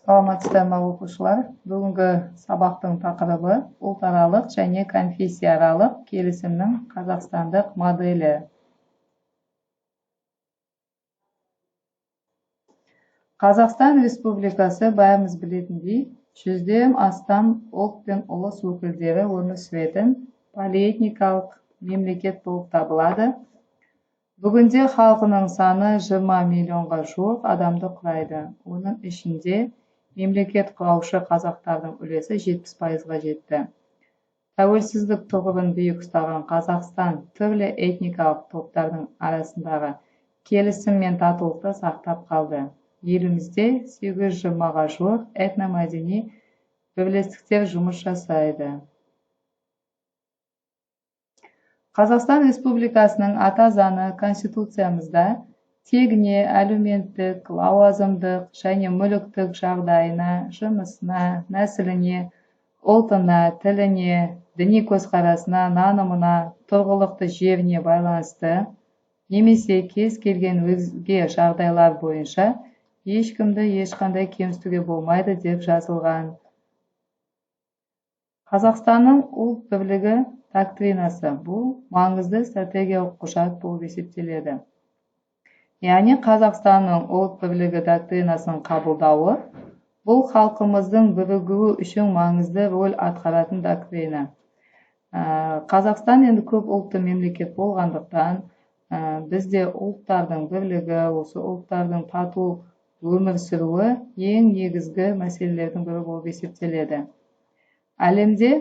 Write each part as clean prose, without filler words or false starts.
Саламатсыздарбы оқушылар. Бүгінгі сабақтың тақырыбы ұлтаралық және конфессияаралық келісімнің қазақстандық моделі. Қазақстан Республикасы бәріміз білетіндей, 100-ден астам ұлт пен ұлыс өкілдері өмір сүретін полиэтникалық мемлекет болып табылады. Бүгінде халқының саны 20 миллионға жуық адамды құрайды. Оның ішінде мемлекет құраушы қазақтардың үлесі 70%-ға жетті. Тәуелсіздік тұғырын биік ұстаған Қазақстан түрлі этникалық топтардың арасындағы келісім мен татулықты сақтап қалды. Елімізде 820-ға жуық этномәдени бірлестіктер жұмыс жасайды. Қазақстан Республикасының ата заңы Конституциямызда тегіне, әлеуметтік, лауазымдық және мүліктік жағдайына, жұмысына, нәсіліне, ұлтына, тіліне, діни көзқарасына, нанымына, тұрғылықты жеріне байланысты, немесе кез келген өзге жағдайлар бойынша ешкімді ешқандай кемсітуге болмайды деп жазылған. Қазақстанның ұлт бірлігі доктринасы бұл маңызды стратегиялық құжат болып есептеледі. Яғни Қазақстанның ұлт бірлігі доктринасын қабылдауы бұл халқымыздың бірігуі үшін маңызды рөл атқаратын доктрина. Қазақстан енді көп ұлтты мемлекет болғандықтан, бізде ұлттардың бірлігі, осы ұлттардың тату өмір сүруі ең негізгі мәселелердің бірі болып есептеледі. Әлемде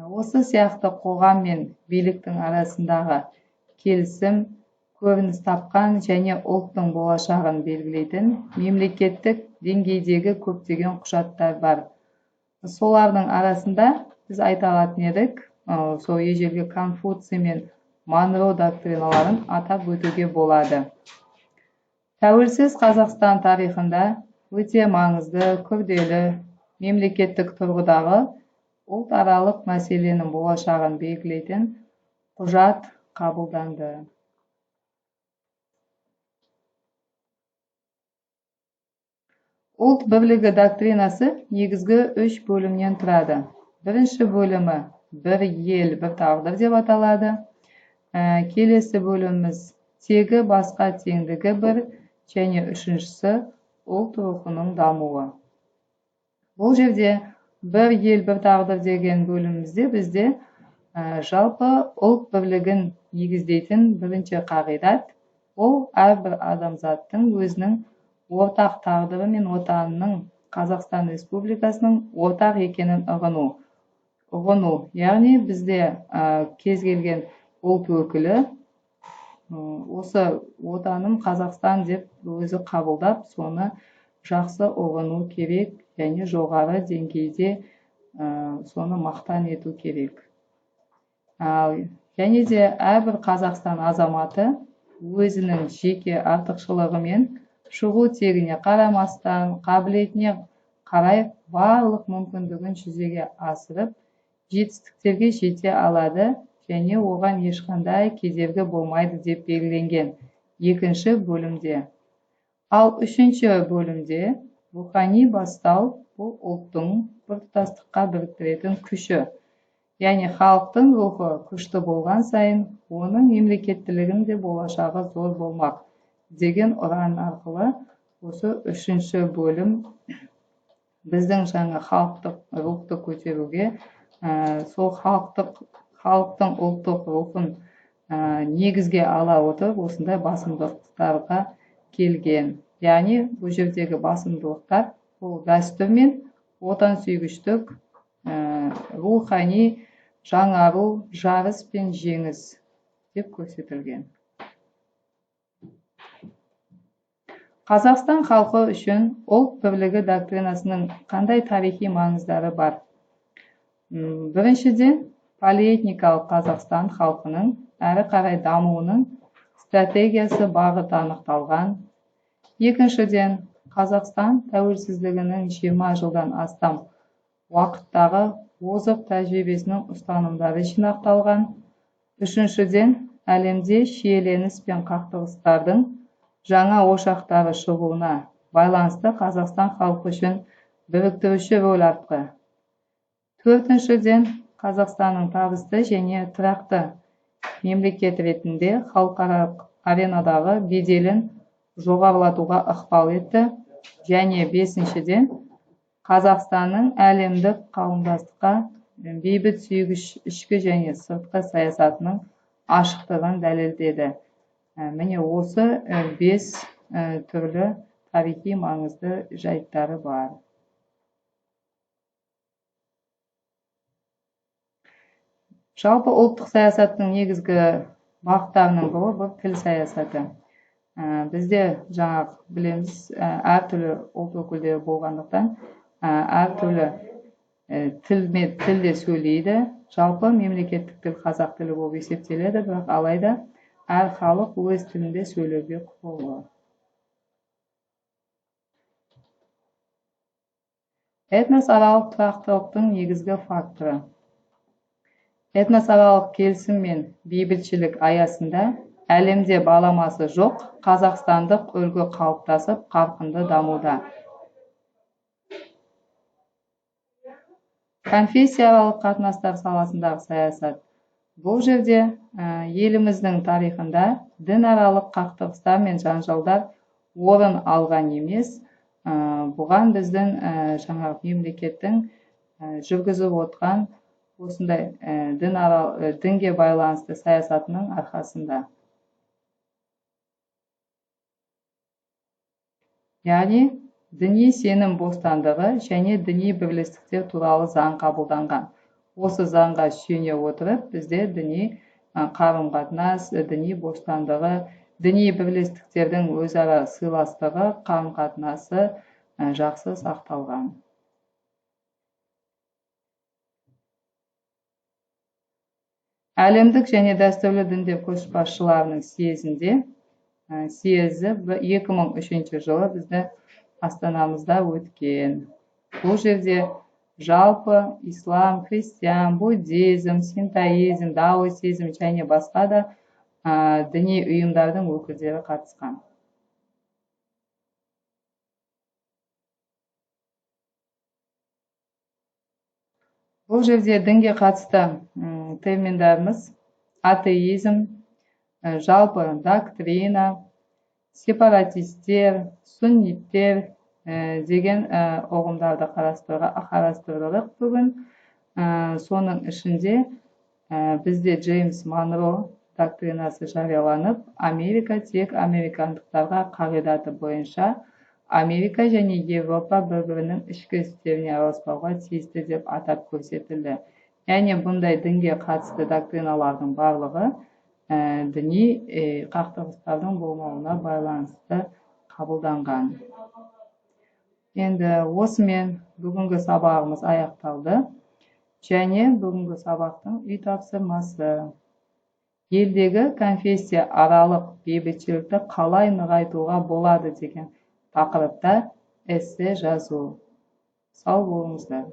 осы сияқты қоғам мен биліктің арасындағы келісім көрініс тапқан және ұлттың болашағын белгілейтін мемлекеттік деңгейдегі көптеген құжаттар бар. Солардың арасында біз айта алатын едік, сол ежелгі Конфуций мен Монро доктриналарын атап өтуге болады. Тәуелсіз Қазақстан тарихында өте маңызды, күрделі, мемлекеттік тұрғыдағы ұлтаралық мәселенің болашағын белгілейтін құжат қабылданды. Ұлт бірлігі доктринасы негізгі 3 бөлімнен тұрады. Бірінші бөлімі бір ел, бір тағдыр деп аталады. Келесі бөліміміз тегі басқа теңдігі бір, және үшіншісі ұлт рухының дамуы. Бұл жерде бір ел, бір тағдыр деген бөлімімізде бізде жалпы ұлт бірлігін негіздейтін бірінші қағидат, ол әрбір адамзаттың өзінің ортақ тағдыры мен отанының Қазақстан Республикасының ортақ екенін ұғыну. Яғни бізде кез келген ұлт өкілі осы отаным Қазақстан деп өзі қабылдап, соны жақсы ұғыну керек және жоғары деңгейде соны мақтан ету керек. Және де әрбір Қазақстан азаматы өзінің жеке артықшылығымен шығу тегіне қарамастан, қабілетіне қарай барлық мүмкіндігін жүзеге асырып, жетістіктерге жете алады және оған ешқандай кедергі болмайды деп белгіленген екінші бөлімде. Ал үшінші бөлімде рухани бастау бұл ұлттың біртұтастыққа біріктіретін күші. Яғни халықтың рухы күшті болған сайын, оның мемлекеттілігінің де болашағы зор болмақ деген ұран арқылы осы үшінші бөлім біздің жаңа халықтық рухты көтеруге, сол халықтың ұлттық рухын негізге ала отырып, осындай басымдықтарға келген. Яғни бұл жердегі басымдылықтар бұл дәстүр мен отансүйгіштік, рухани жаңару, жарыс пен жеңіс деп көрсетілген. Қазақстан халқы үшін ұлт бірлігі доктринасының қандай тарихи маңыздары бар? Біріншіден, полиэтникалық Қазақстан халқының әрі қарай дамуының стратегиясы бағыты анықталған. Екіншіден, Қазақстан тәуелсіздігінің 20 жылдан астам уақыттағы озық тәжірибесінің ұстанымдары жинақталған. Үшіншіден, әлемде шиеленіс пен қақтығыстардың жаңа ошақтары шығуына байланысты Қазақстан халқы үшін біріктіруші рөл атқарды. Төртіншіден, Қазақстанның табысты және тұрақты мемлекет ретінде халықаралық аренадағы беделін жоғарылатуға ықпал етті. Және бесіншіден, Қазақстанның әлемдік қауымдастыққа бейбіт сүйгіш ішкі және сыртқы саясатының ашықтығын дәлелдеді. Міне осы 5 түрлі тарихи маңызды жайттары бар. Жалпы ұлттық саясаттың негізгі бағыттарының бірі бұл тіл саясаты. Бізде жаңа білеміз, әртүрлі ұлт өкілдері болғандықтан әртүрлі тілде сөйлейді. Жалпы мемлекеттік тіл қазақ тілі болып есептеледі, бірақ алайда әр халық өз тілінде сөйлеуге құқылы. Этносаралық тұрақтылықтың негізгі факторы. Этносаралық келісім мен бейбітшілік аясында әлемде баламасы жоқ қазақстандық үлгі қалыптасып қарқынды дамуда. Конфессияаралық қатынастар саласындағы саясат. Бұл жерде еліміздің тарихында дінаралық қақтығыстар мен жанжалдар орын алған емес, бұған біздің жаңағы мемлекеттің жүргізіп отырған осындай дінге байланысты саясатының арқасында. Яғни діни сенім бостандығы және діни бірлестіктер туралы заң қабылданған. Осы заңға сүйене отырып, бізде діни қарым-қатынас, діни бостандығы, діни бірлестіктердің өзара сыйластығы, қарым-қатынасы жақсы сақталған. Әлемдік және дәстүрлі діндер көшбасшыларының съезі 2003 жылы бізді Астанамызда өткен. Бұл жерде жалпы ислам, христиан, буддизм, синтоизм, даосизм және басқа да діни ұйымдардың өкілдері қатысқан. Бұл жерде дінге қатысты терминдарымыз атеизм, жалпы доктрина, сепаратистер, сунниттер деген ұғымдарды қарастырдық бүгін. Соның ішінде бізде Джеймс Монро доктринасы жарияланып, Америка тек американдықтарға қағидаты бойынша Америка және Европа бір-бірінің ішкі істеріне араласпауға тиісті деп атап көрсетілді. Яғни бұндай дінге қатысты доктриналардың барлығы діни қақтығыстардың болмауына байланысты қабылданған. Енді осымен бүгінгі сабағымыз аяқталды. Және бүгінгі сабақтың үй тапсырмасы. Елдегі конфессия аралық бейбітшілікті қалай нығайтуға болады деген тақырыпта эссе жазу. Сау болыңыздар.